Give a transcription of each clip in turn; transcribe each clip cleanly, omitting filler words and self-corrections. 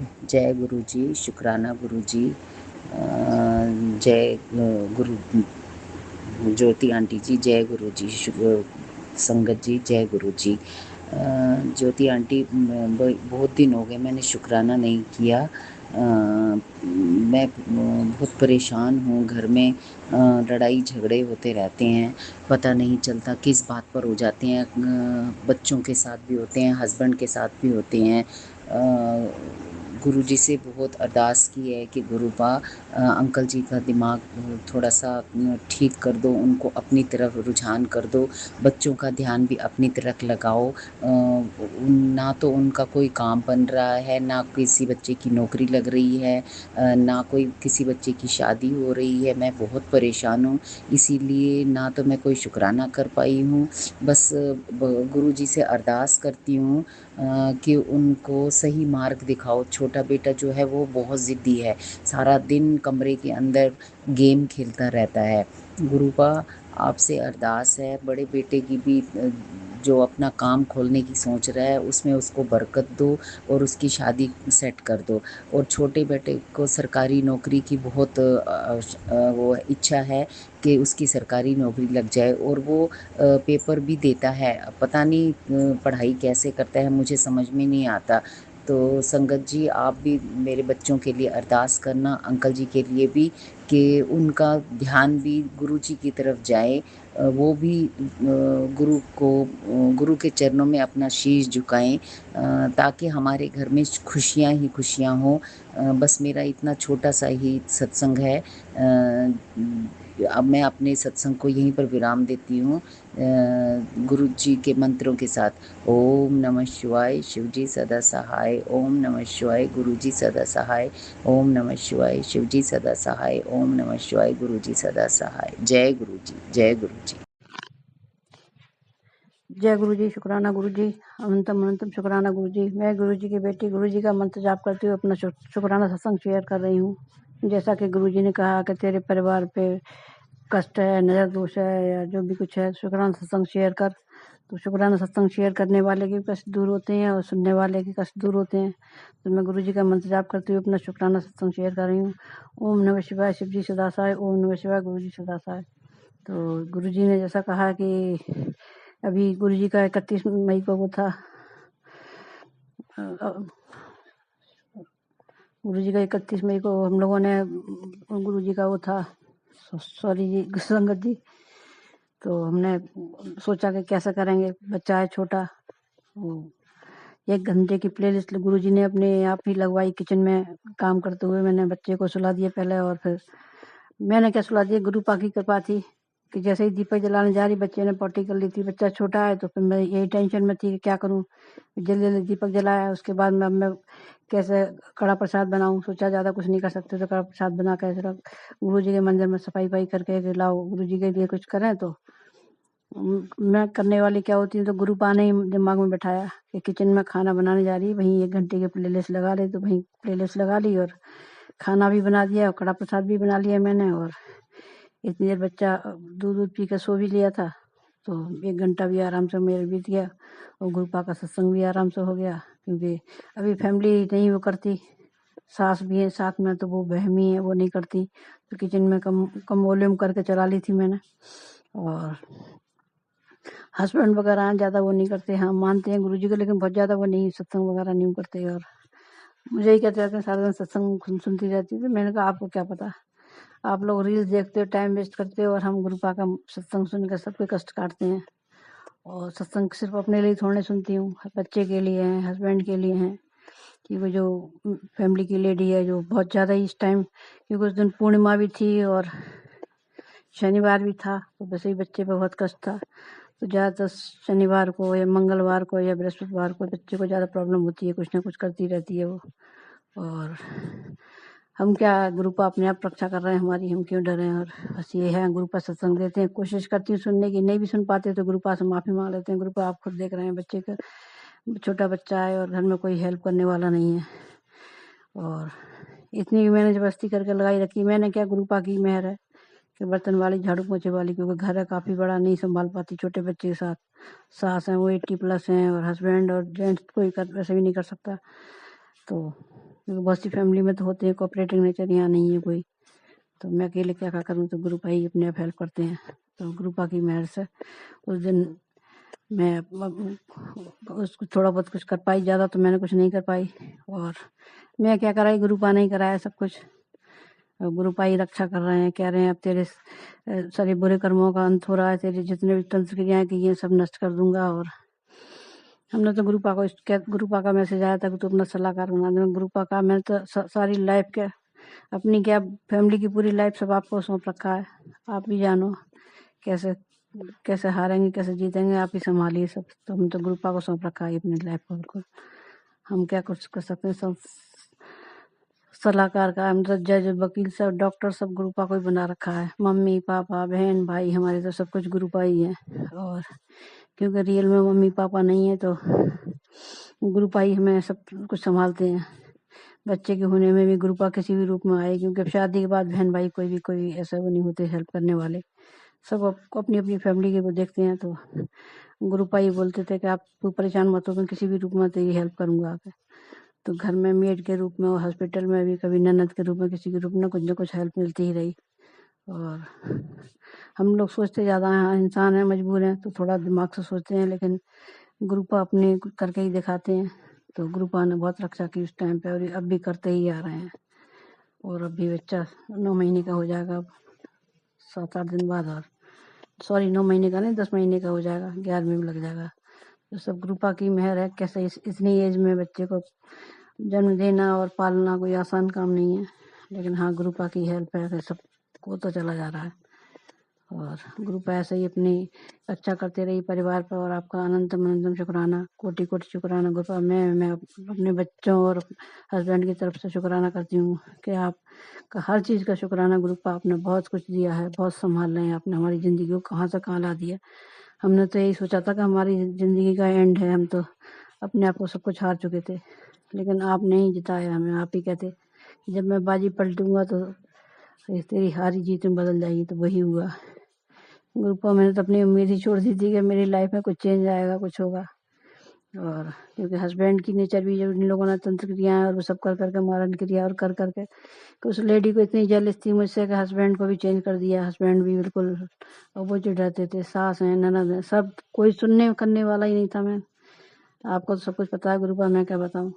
जय गुरु जी, शुक्राना गुरु जी। जय गुरु ज्योति आंटी जी, जय गुरु जी। संगत जी, जय गुरु जी। ज्योति आंटी, बहुत दिन हो गए मैंने शुक्राना नहीं किया। मैं बहुत परेशान हूँ। घर में लड़ाई झगड़े होते रहते हैं, पता नहीं चलता किस बात पर हो जाते हैं। बच्चों के साथ भी होते हैं, हस्बैंड के साथ भी होते हैं। गुरु जी से बहुत अरदास की है कि गुरुपा अंकल जी का दिमाग थोड़ा सा ठीक कर दो, उनको अपनी तरफ रुझान कर दो, बच्चों का ध्यान भी अपनी तरफ लगाओ। ना तो उनका कोई काम बन रहा है, ना किसी बच्चे की नौकरी लग रही है, ना कोई किसी बच्चे की शादी हो रही है। मैं बहुत परेशान हूँ, इसीलिए ना तो मैं कोई शुक्राना कर पाई हूँ। बस गुरु जी से अरदास करती हूँ कि उनको सही मार्ग दिखाओ। छोटा बेटा जो है वो बहुत ज़िद्दी है, सारा दिन कमरे के अंदर गेम खेलता रहता है। गुरुपा, आपसे अरदास है, बड़े बेटे की भी जो अपना काम खोलने की सोच रहा है उसमें उसको बरकत दो और उसकी शादी सेट कर दो। और छोटे बेटे को सरकारी नौकरी की बहुत वो इच्छा है कि उसकी सरकारी नौकरी लग जाए, और वो पेपर भी देता है। पता नहीं पढ़ाई कैसे करता है, मुझे समझ में नहीं आता। तो संगत जी, आप भी मेरे बच्चों के लिए अरदास करना, अंकल जी के लिए भी, कि उनका ध्यान भी गुरु जी की तरफ जाए। वो भी गुरु के चरणों में अपना शीश झुकाएं, ताकि हमारे घर में खुशियाँ ही खुशियाँ हों। बस मेरा इतना छोटा सा ही सत्संग है। अब मैं अपने सत्संग को यहीं पर विराम देती हूँ, गुरु जी के मंत्रों के साथ। ओम नमः शिवाय, शिव जी सदा सहाय। ओम नमः शिवाय, गुरु जी सदा सहाय। ओम नमः शिवाय, शिव जी सदा सहाय। ओम नमः शिवाय, गुरु जी सदा सहाय। जय गुरु जी, जय गुरु जी। जय गुरु जी, शुक्राना गुरु जी, अनंतम अनंतम शुक्राना गुरु जी। मैं गुरु जी की बेटी गुरु जी का मंत्र जाप करती हुए अपना शुक्राना सत्संग शेयर कर रही हूँ। जैसा कि गुरु जी ने कहा कि तेरे परिवार पे कष्ट है, नजर दोष है, या जो भी कुछ है, शुक्राना सत्संग शेयर कर। तो शुक्राना सत्संग शेयर करने वाले के कष्ट दूर होते हैं और सुनने वाले के कष्ट दूर होते हैं। तो मैं गुरु जी का मंत्र जाप करते हुए अपना शुक्राना सत्संग शेयर कर रही हूँ। ओम नमः शिवाय, शिव जी सदा सहाय। ओम नमः शिवाय, गुरु जी सदा सहाय। तो गुरु जी ने जैसा कहा कि अभी गुरु जी का 31 मई को वो था, गुरु जी का 31 मई को हम लोगों ने गुरु जी का वो था, सॉरी जी संगत जी, तो हमने सोचा कि कैसे करेंगे, बच्चा है छोटा। वो 1 घंटे की प्लेलिस्ट गुरु जी ने अपने आप ही लगवाई किचन में काम करते हुए। मैंने बच्चे को सुला दिया पहले, और फिर मैंने क्या सुला दिया, गुरु पाक की कृपा थी कि जैसे ही दीपक जलाने जा रही बच्चे ने पॉटी कर ली थी। बच्चा छोटा है तो फिर मैं यही टेंशन में थी कि क्या करूं। जल्दी जल्दी दीपक जलाया, उसके बाद मैं कैसे कड़ा प्रसाद बनाऊं। सोचा ज़्यादा कुछ नहीं कर सकते तो कड़ा प्रसाद बना कैसे रख गुरु जी के मंदिर में सफाई वफाई करके कि लाओ गुरु जी के लिए कुछ करें। तो मैं करने वाली क्या होती हूँ, तो गुरु पा ने ही दिमाग में बैठाया कि किचन में खाना बनाने जा रही है, वहीं 1 घंटे की प्लेलिस्ट लगा ले। तो वहीं प्लेलिस्ट लगा ली और खाना भी बना दिया और कड़ा प्रसाद भी बना लिया मैंने। और इतनी देर बच्चा दूध दूध पी कर सो भी लिया था, तो 1 घंटा भी आराम से मेरा बीत गया और गुरुपा का सत्संग भी आराम से हो गया। क्योंकि अभी फैमिली नहीं वो करती, सास भी है साथ में, तो वो बहमी है, वो नहीं करती। तो किचन में कम कम वॉल्यूम करके चला ली थी मैंने। और हस्बैंड वगैरह ज़्यादा वो नहीं करते, हाँ मानते हैं गुरुजी को, लेकिन बहुत ज़्यादा वो नहीं सत्संग वगैरह नहीं करते। और मुझे ही कहते रहते हैं सारा दिन सत्संग सुनती रहती है। तो मैंने कहा आपको क्या पता, आप लोग रील्स देखते हो, टाइम वेस्ट करते हो, और हम गुरुपा का सत्संग सुनकर सबके कष्ट काटते हैं। और सत्संग सिर्फ अपने लिए थोड़े सुनती हूँ, बच्चे के लिए है, हस्बैंड के लिए है, कि वो जो फैमिली की लेडी है जो बहुत ज़्यादा इस टाइम, क्योंकि उस दिन पूर्णिमा भी थी और शनिवार भी था, तो वैसे ही बच्चे पे बहुत कष्ट था। तो ज़्यादातर शनिवार को या मंगलवार को या बृहस्पतिवार को बच्चे को ज़्यादा प्रॉब्लम होती है, कुछ ना कुछ करती रहती है वो। और हम क्या, गुरुपा अपने आप रक्षा कर रहे हैं हमारी, हम क्यों डरें। और बस ये है, गुरुपा सत्संग देते हैं, कोशिश करती हूँ सुनने की, नहीं भी सुन पाते तो गुरुपा से माफ़ी मांग लेते हैं। गुरुपा आप खुद देख रहे हैं बच्चे का, छोटा बच्चा है और घर में कोई हेल्प करने वाला नहीं है। और इतनी मैंने जबरदस्ती करके लगाई रखी, मैंने क्या, गुरुपा की मेहर है कि बर्तन वाली, झाड़ू पोछे वाली, क्योंकि घर है काफ़ी बड़ा, नहीं संभाल पाती छोटे बच्चे के साथ। सास हैं वो 80+ हैं, और हस्बैंड और जेंट्स कोई कर वैसे भी नहीं कर सकता। तो क्योंकि बहुत सी फैमिली में तो होते हैं कोऑपरेटिव नेचर, यहाँ नहीं है कोई, तो मैं अकेले क्या क्या करूँ, तो गुरुपा ही अपने आप हेल्प करते हैं। तो गुरुपा की मेहर से उस दिन मैं उसको थोड़ा बहुत कुछ कर पाई, ज़्यादा तो मैंने कुछ नहीं कर पाई। और मैं क्या कराई, गुरुपा नहीं कराया सब कुछ। गुरुपा ही रक्षा कर रहे हैं, कह रहे हैं अब तेरे सारे बुरे कर्मों का अंत हो रहा है, तेरे जितने भी तंत्र क्रियाएं की ये सब नष्ट कर दूंगा। और हमने तो गुरुपा का मैसेज आया था कि तू अपना सलाहकार बना दे। गुरुपा का मैंने तो सारी लाइफ के अपनी क्या फैमिली की पूरी लाइफ सब आपको सौंप रखा है। आप भी जानो कैसे कैसे हारेंगे कैसे जीतेंगे, आप ही संभालिए सब। तो हम तो गुरुपा को सौंप रखा है अपनी लाइफ को, बिल्कुल हम क्या कुछ कर सकते हैं। सब सलाहकार का हम तो जज वकील सब डॉक्टर सब गुरुपा को ही बना रखा है। मम्मी पापा बहन भाई हमारे तो सब कुछ गुरुपा ही है। और क्योंकि रियल में मम्मी पापा नहीं है तो गुरुपा ही हमें सब कुछ संभालते हैं। बच्चे के होने में भी गुरुपा किसी भी रूप में आए, क्योंकि अब शादी के बाद बहन भाई कोई ऐसा वो नहीं होते हेल्प करने वाले, सब अपनी अपनी फैमिली के वो देखते हैं। तो गुरुपा ही बोलते थे कि आप परेशान मत हो, मैं किसी भी रूप में तो ये हेल्प करूंगा आके। तो घर में मेड के रूप में और हॉस्पिटल में भी कभी ननद के रूप में किसी के रूप में कुछ न कुछ हेल्प मिलती ही रही। और हम लोग सोचते ज़्यादा हैं, इंसान हैं मजबूर हैं तो थोड़ा दिमाग से सोचते हैं, लेकिन गुरुपा अपने करके ही दिखाते हैं। तो गुरुपा ने बहुत रक्षा की उस टाइम पे, और अब भी करते ही आ रहे हैं। और अभी बच्चा 9 महीने का हो जाएगा अब 7-8 दिन बाद, और सॉरी 9 महीने का नहीं 10 महीने का हो जाएगा, 11वें में लग जाएगा। तो सब गुरुपा की मेहर है। कैसे इतनी एज में बच्चे को जन्म देना और पालना कोई आसान काम नहीं है, लेकिन हाँ गुरुपा की हेल्प है कि सब को तो चला जा रहा है। और गुरुपा ऐसे ही अपनी रक्षा करते रही परिवार पर, और आपका अनंतम अनंतम शुक्राना, कोटि कोटि शुक्राना गुरुपा। मैं अपने बच्चों और हस्बैंड की तरफ से शुक्राना करती हूँ कि आपका हर चीज़ का शुक्राना गुरुपा। आपने बहुत कुछ दिया है, बहुत संभाल रहे हैं आपने हमारी ज़िंदगी को, कहाँ से कहाँ ला दिया। हमने तो यही सोचा था कि हमारी ज़िंदगी का एंड है, हम तो अपने आप को सब कुछ हार चुके थे, लेकिन आप नहीं जिताया हमें। आप ही कहते जब मैं बाजी पलटूंगा तो तेरी हारी जीत में बदल जाएगी, तो वही हुआ। गुरुपा मैंने तो अपनी उम्मीद ही छोड़ दी थी कि मेरी लाइफ में कुछ चेंज आएगा, कुछ होगा। और क्योंकि हस्बैंड की नेचर भी जब इन लोगों ने तंत्र क्रियाएं और वो सब कर करके मारन क्रिया और कर करके, तो उस लेडी को इतनी जेलस थी मुझसे कि हस्बैंड को भी चेंज कर दिया। हस्बैंड भी बिल्कुल अपोजिट रहते थे, सास हैं ननद हैं, सब कोई सुनने करने वाला ही नहीं था। मैं आपको तो सब कुछ पता है गुरुपा, मैं क्या बताऊँ,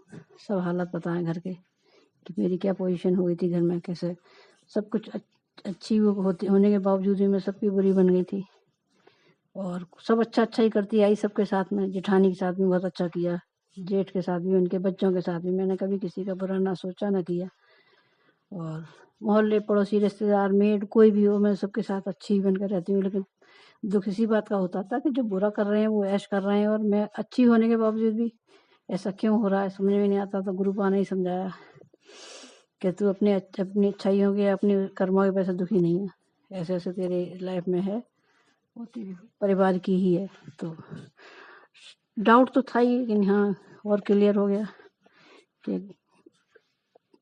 सब हालत पता है घर के कि मेरी क्या पोजीशन हो गई थी घर में, कैसे सब कुछ अच्छी होने के बावजूद भी मैं सबकी बुरी बन गई थी। और सब अच्छा ही करती आई सबके साथ में। जेठानी के साथ भी बहुत अच्छा किया, जेठ के साथ भी, उनके बच्चों के साथ भी मैंने कभी किसी का बुरा ना सोचा ना किया। और मोहल्ले पड़ोसी रिश्तेदार मेड कोई भी हो, मैं सबके साथ अच्छी ही बनकर रहती हूँ। लेकिन दुख इसी बात का होता था कि जो बुरा कर रहे हैं वो ऐश कर रहे हैं, और मैं अच्छी होने के बावजूद भी ऐसा क्यों हो रहा है समझ में नहीं आता। तो गुरुपा ने ही समझाया कि तू अपनी अच्छाइयों के अपने कर्मों के पैसे दुखी नहीं है, ऐसे ऐसे तेरे लाइफ में है, वो तेरे परिवार की ही है। तो डाउट तो था ही, लेकिन हाँ और क्लियर हो गया कि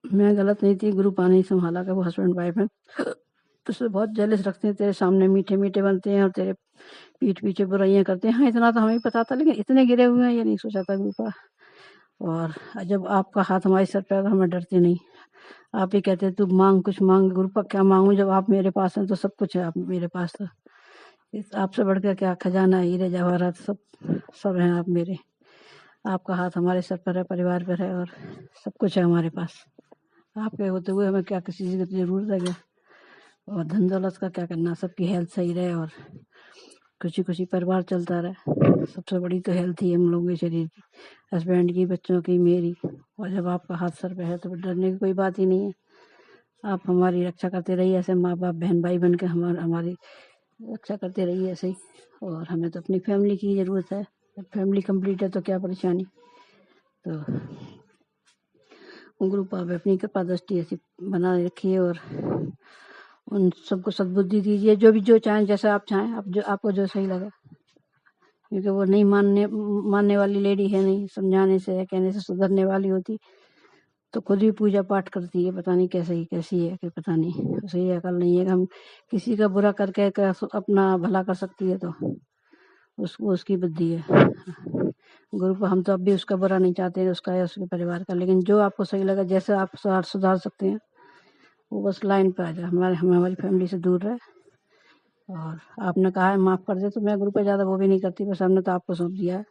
मैं गलत नहीं थी। गुरुपा ने ही संभाला कि वो हस्बैंड वाइफ है तुझसे बहुत जेलस रखते हैं, तेरे सामने मीठे मीठे बनते हैं और तेरे पीठ पीछे बुराइयां करते हैं। हाँ इतना तो हमें पता था, लेकिन इतने गिरे हुए हैं ये नहीं सोचा था गुरुपा। और जब आपका हाथ हमारे सर पे है तो हमें डरते नहीं। आप ही कहते तू मांग कुछ मांग। गुरुपा क्या मांगू, जब आप मेरे पास हैं तो सब कुछ है आप मेरे पास। तो आपसे बढ़कर क्या खजाना हीरे जवाहरात सब हैं आप मेरे। आपका हाथ हमारे सर पर है, परिवार पर है, और सब कुछ है हमारे पास। आपके होते हुए हमें क्या किसी चीज़ की जरूरत है क्या, और धन दौलत का क्या करना। सबकी हेल्थ सही रहे और खुशी खुशी परिवार चलता रहे। सबसे बड़ी तो हेल्थ ही हम लोगों के शरीर की, हस्बैंड की, बच्चों की, मेरी। और जब आपका हाथ सर पे है तो डरने की कोई बात ही नहीं है। आप हमारी रक्षा करते रहिए, ऐसे माँ बाप बहन भाई बन के हमारी रक्षा करते रहिए ऐसे ही। और हमें तो अपनी फैमिली की ज़रूरत है, जब फैमिली कंप्लीट है तो क्या परेशानी। तो गुरुपा पे अपनी कृपा दृष्टि ऐसी बनाए रखिए, और उन सबको सद्बुद्धि दीजिए, जो चाहें, जैसा आप चाहें, आप जो आपको जो सही लगे। क्योंकि वो नहीं मानने वाली लेडी है नहीं, समझाने से कहने से सुधरने वाली होती तो खुद भी पूजा पाठ करती है। पता नहीं कैसी है कि पता नहीं, उसे ये अकल नहीं है कि हम किसी का बुरा करके अपना भला कर सकती है, तो उसको उसकी बुद्धि है। गुरु पर हम तो अब भी उसका बुरा नहीं चाहते हैं, उसका या उसके परिवार का, लेकिन जो आपको सही लगा, जैसे आप सुधार सकते हैं वो बस लाइन पे आ जाए, हमारी फैमिली से दूर रहे। और आपने कहा है माफ़ कर दे, तो मैं गुरु पे ज़्यादा वो भी नहीं करती, बस हमने तो आपको सौंप दिया है,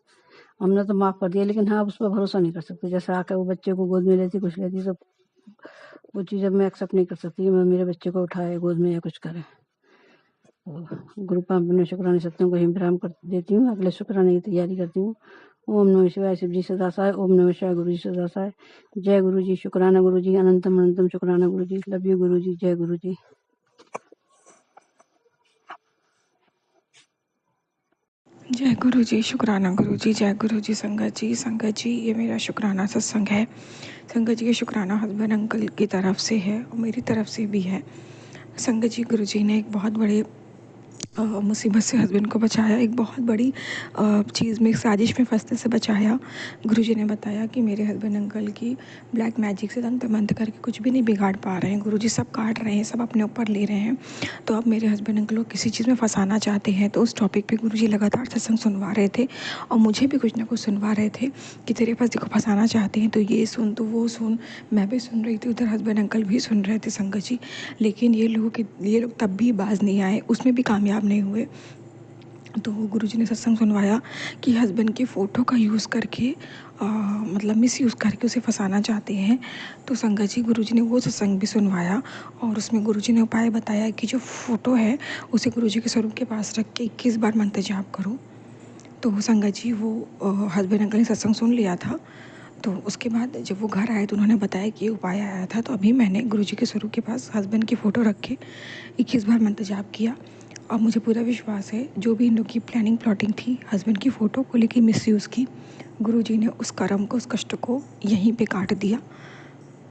हमने तो माफ़ कर दिया, लेकिन हाँ, उस पर भरोसा नहीं कर सकते। जैसे आकर वो बच्चे को गोद में लेती, कुछ लेती, तो वो चीज़ अब मैं एक्सेप्ट नहीं कर सकती कि मैं मेरे बच्चे को उठाए गोद में या कुछ करे। तो गुरु पर अपने शुक्राने सत्यों को ही विराम कर देती हूँ, अगले शुक्राने की तैयारी करती हूँ। ओम नमः शिवाय, शिव जी सदा सहाय। ओम नमः शिवाय, गुरु जी सदा सहाय। जय गुरु जी, शुक्राना गुरु जी, अनंतम अनंतम शुक्राना गुरु जी। लव यू गुरु जी, जय गुरु जी। जय गुरु जी, शुक्राना गुरु जी, जय गुरु जी। संगत जी ये मेरा शुक्राना सत्संग है। संगत जी, ये शुक्राना हस्बैंड अंकल की तरफ से है और मेरी तरफ से भी है। संगत जी, गुरु जी ने एक बहुत बड़े मुसीबत से हस्बैंड को बचाया, एक बहुत बड़ी चीज़ में, साजिश में फंसने से बचाया। गुरुजी ने बताया कि मेरे हस्बैंड अंकल की ब्लैक मैजिक से तंत्र मंत्र करके कुछ भी नहीं बिगाड़ पा रहे हैं, गुरुजी सब काट रहे हैं, सब अपने ऊपर ले रहे हैं। तो अब मेरे हस्बैंड अंकल को किसी चीज़ में फंसाना चाहते हैं। तो उस टॉपिक पे गुरुजी लगातार सत्संग सुनवा रहे थे और मुझे भी कुछ ना कुछ सुनवा रहे थे कि तेरे पास देखो फंसाना चाहते हैं, तो ये सुन, तो वो सुन। मैं भी सुन रही थी, उधर हस्बैंड अंकल भी सुन रहे थे संगत जी। लेकिन ये लोग तब भी बाज नहीं आए, उसमें भी कामयाब नहीं हुए। तो गुरुजी ने सत्संग सुनवाया कि हस्बैंड के फ़ोटो का यूज़ करके मतलब मिस यूज़ करके उसे फंसाना चाहते हैं। तो संगत जी, गुरुजी ने वो सत्संग भी सुनवाया और उसमें गुरुजी ने उपाय बताया कि जो फ़ोटो है उसे गुरुजी के स्वरूप के पास रख के 21 बार मंत्र जाप करो। तो संगत जी, वो हस्बैंड अंकल ने सत्संग सुन लिया था। तो उसके बाद जब वो घर आए तो उन्होंने बताया कि ये उपाय आया था। तो अभी मैंने गुरुजी के स्वरूप के पास हस्बैंड की फ़ोटो रख के 21 बार मंत्र जाप किया और मुझे पूरा विश्वास है जो भी इन लोग की प्लानिंग प्लॉटिंग थी हस्बैंड की फ़ोटो को लेकर मिसयूज़ की, गुरुजी ने उस कर्म को, उस कष्ट को यहीं पे काट दिया।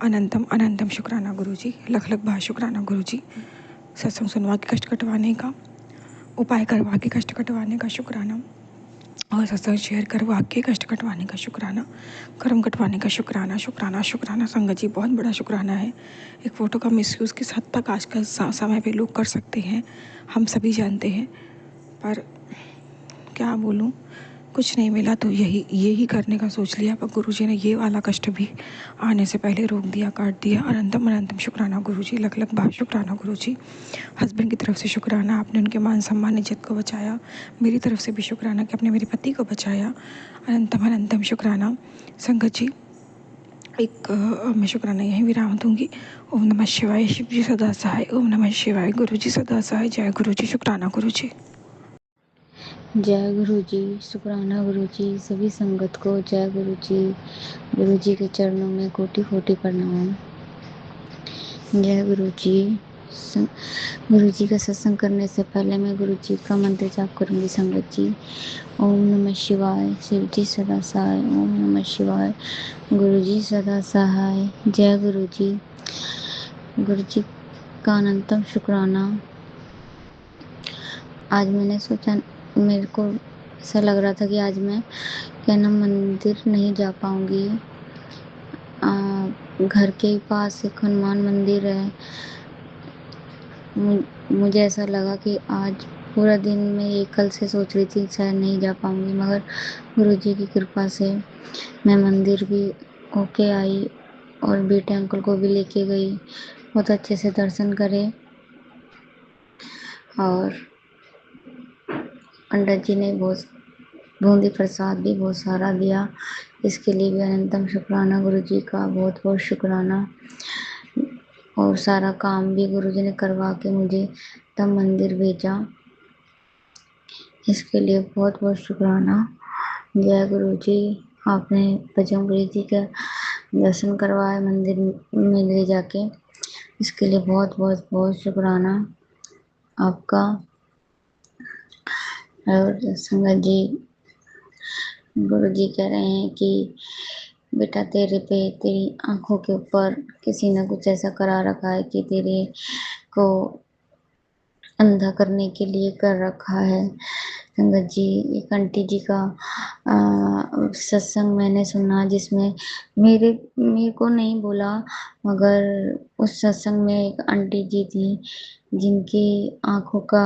अनंतम अनंतम शुक्राना गुरुजी, लख लख बार शुक्राना गुरुजी। सत्संग सुनवा के कष्ट कटवाने का, उपाय करवा के कष्ट कटवाने का शुक्राना, और सत्संग शेयर करवा के कष्ट कटवाने का शुक्राना, कर्म कटवाने का शुक्राना। शुक्राना शुक्राना संगत जी, बहुत बड़ा शुक्राना है। एक फ़ोटो का मिसयूज़ किस हद तक आजकल समय पे लोग कर सकते हैं हम सभी जानते हैं, पर क्या बोलूँ, कुछ नहीं मिला तो यही करने का सोच लिया। पर गुरुजी ने ये वाला कष्ट भी आने से पहले रोक दिया, काट दिया। अनंतम अनंतम शुक्राना गुरुजी, लख लख बार शुक्राना गुरुजी। हस्बैंड की तरफ से शुक्राना, आपने उनके मान सम्मान इज्जत को बचाया। मेरी तरफ से भी शुक्राना कि आपने मेरे पति को बचाया। अनंतम अनंतम शुक्राना। संगत जी, एक मैं शुक्राना यहीं विराम दूंगी। ओम नमः शिवाय, शिव जी सदा सहाय। ओम नमः शिवाय, गुरु जी सदा सहाय। जय गुरु जी, शुक्राना गुरु जी। जय गुरु जी, शुक्राना गुरु जी, सभी संगत को जय गुरु जी। गुरु जी के चरणों में कोटि कोटि प्रणाम। जय गुरु जी। गुरु जी का सत्संग करने से पहले मैं गुरु जी का मंत्र जाप करूंगी संगत जी। ओम नमः शिवाय, शिव जी सदा सहाय। ओम नमः शिवाय, गुरु जी सदा सहाय। जय गुरु जी। गुरु जी का अनंतम शुक्राना। आज मैंने सोचा, मेरे को ऐसा लग रहा था कि आज मैं क्या नाम मंदिर नहीं जा पाऊंगी। घर के ही पास एक हनुमान मंदिर है। मुझे ऐसा लगा कि आज पूरा दिन मैं ये कल से सोच रही थी शायद नहीं जा पाऊंगी, मगर गुरुजी की कृपा से मैं मंदिर भी होके आई और बेटे अंकल को भी लेके गई, बहुत अच्छे से दर्शन करे। और पंडित जी ने बहुत बूंदी प्रसाद भी बहुत सारा दिया, इसके लिए भी अनंतम शुक्राना गुरु जी का, बहुत बहुत शुक्राना। और सारा काम भी गुरु जी ने करवा के मुझे तब मंदिर भेजा, इसके लिए बहुत बहुत शुक्राना। जय गुरु जी। आपने बजरंगबली जी का दर्शन करवाया मंदिर में ले जाके, इसके लिए बहुत बहुत बहुत शुक्राना आपका। और संगत जी, गुरु जी कह रहे हैं कि बेटा तेरे पे, तेरी आंखों के ऊपर किसी ने कुछ ऐसा करा रखा है कि तेरे को अंधा करने के लिए कर रखा है। संगत जी, एक आंटी जी का सत्संग मैंने सुना जिसमें मेरे को नहीं बोला, मगर उस सत्संग में एक आंटी जी थी जिनकी आंखों का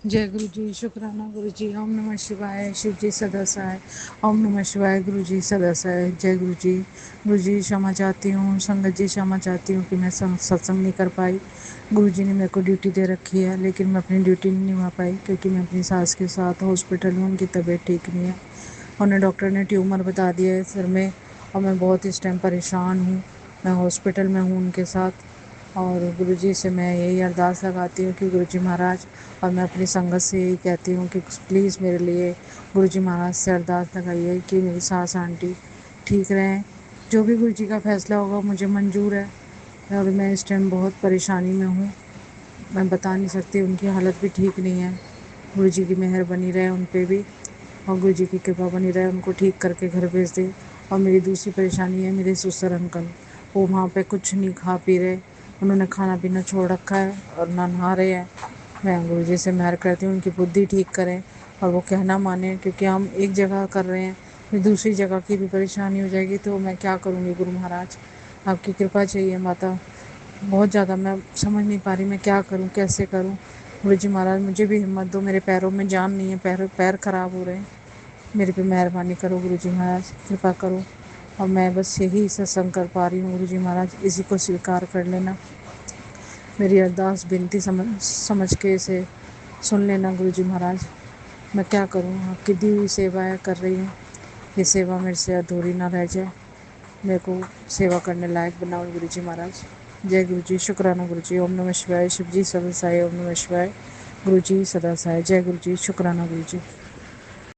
जय गुरु जी, शुक्राना गुरु जी। ओम नमः शिवाय, शिव जी सदा सहाय। ओम नमः शिवाय, गुरु जी सदा सहाय। जय गुरु जी। गुरु जी क्षमा चाहती हूँ, संगत जी क्षमा चाहती हूँ कि मैं सत्संग नहीं कर पाई। गुरु जी ने मेरे को ड्यूटी दे रखी है, लेकिन मैं अपनी ड्यूटी नहीं निभा पाई क्योंकि मैं अपनी सास के साथ हॉस्पिटल में, उनकी तबीयत ठीक नहीं है। उन्हें डॉक्टर ने ट्यूमर बता दिया है सिर में और मैं बहुत इस टाइम परेशान हूँ। मैं हॉस्पिटल में हूँ उनके साथ और गुरुजी से मैं यही अरदास लगाती हूँ कि गुरुजी महाराज, और मैं अपनी संगत से यही कहती हूँ कि प्लीज़ मेरे लिए गुरुजी महाराज से अरदास लगाइए कि मेरी सास आंटी ठीक रहें। जो भी गुरुजी का फ़ैसला होगा मुझे मंजूर है और मैं इस टाइम बहुत परेशानी में हूँ। मैं बता नहीं सकती, उनकी हालत भी ठीक नहीं है। गुरुजी की मेहर बनी रहे उन पे भी और गुरुजी की कृपा बनी रहे, उनको ठीक करके घर भेज दे। और मेरी दूसरी परेशानी है मेरे ससुर अंकल, वो वहाँ पे कुछ नहीं खा पी रहे, उन्होंने खाना पीना छोड़ रखा है और ना नहा रहे हैं। मैं गुरुजी से मेहर करती हूँ उनकी बुद्धि ठीक करें और वो कहना माने, क्योंकि हम एक जगह कर रहे हैं, फिर दूसरी जगह की भी परेशानी हो जाएगी तो मैं क्या करूँगी। गुरु महाराज आपकी कृपा चाहिए माता, बहुत ज़्यादा मैं समझ नहीं पा रही मैं क्या करूँ, कैसे करूँ। गुरुजी महाराज मुझे भी हिम्मत दो, मेरे पैरों में जान नहीं है, पैर खराब हो रहे हैं। मेरे पे मेहरबानी करो गुरुजी महाराज, कृपा करो। और मैं बस यही सत्संग कर पा रही हूँ गुरुजी महाराज, इसी को स्वीकार कर लेना। मेरी अरदास विनती समझ के इसे सुन लेना गुरुजी महाराज। मैं क्या करूँ, आपकी दी हुई सेवाएं कर रही हूँ, ये सेवा मेरे से अधूरी ना रह जाए। मेरे को सेवा करने लायक बनाओ गुरुजी महाराज। जय गुरु जी, शुक्राना गुरु जी। ओम नमः शिवाय, शिव जी सदा साई। ओम नमः शिवाय, गुरु जी सदा साई। जय गुरु जी, शुक्राना गुरु जी।